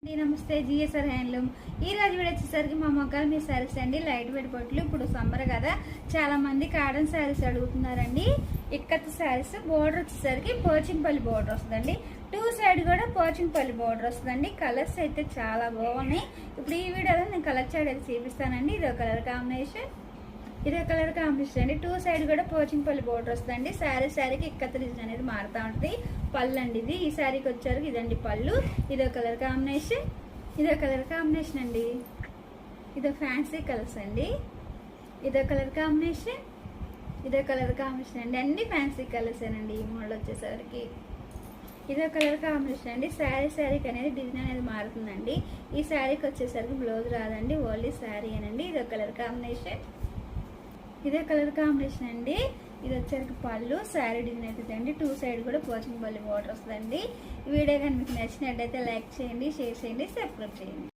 నమస్తే GSR handloom ఈ రోజు వీడియో వచ్చేసరికి మా మొక్కలు మీ శారీస్ అండి. లైట్ వెయిట్ బొట్లు. ఇప్పుడు సమ్మర్ కదా, చాలా మంది కాటన్ శారీస్ అడుగుతున్నారండి. ఇక్కత్ శారీస్ బోర్డర్ వచ్చేసరికి పోచింపల్లి బోర్డర్ వస్తుందండి. టూ సైడ్ కూడా పోచింపల్లి బోర్డర్ వస్తుందండి. కలర్స్ అయితే చాలా బాగున్నాయి. ఇప్పుడు ఈ వీడియోలో నేను కలర్ చార్ట్ అయితే చూపిస్తానండి. ఇదో కలర్ కాంబినేషన్, ఇదే కలర్ కాంబినేషన్ అండి. టూ సైడ్ కూడా పోచింపల్లి బోర్డర్ వస్తుందండి. శారీకి ఇక్కత్ డిజైన్ అనేది మారుతూ ఉంటుంది. పళ్ళు అండి ఇది. ఈ శారీకి వచ్చారు ఇదండి పళ్ళు. ఇదో కలర్ కాంబినేషన్, ఇదో కలర్ కాంబినేషన్ అండి. ఇదో ఫ్యాన్సీ కలర్స్ అండి. ఇదో కలర్ కాంబినేషన్, ఇదో కలర్ కాంబినేషన్ అండి. అన్ని ఫ్యాన్సీ కలర్స్ అండి. ఈ మోడల్ వచ్చేసరికి ఇదో కలర్ కాంబినేషన్ అండి. శారీకి అనేది డిజైన్ అనేది మారుతుందండి. ఈ శారీకి వచ్చేసరికి బ్లౌజ్ రాదండి, ఓన్లీ శారీ అనండి. ఇదో కలర్ కాంబినేషన్, ఇదే కలర్ కాంబినేషన్ అండి. ఇది వచ్చేసరికి పళ్ళు. శారీ డిజైన్ అవుతుందండి. టూ సైడ్ కూడా పోచింపల్లి బోర్డర్ వస్తుందండి. ఈ వీడియో కానీ మీకు నచ్చినట్టయితే లైక్ చేయండి, షేర్ చేయండి, సబ్స్క్రైబ్ చేయండి.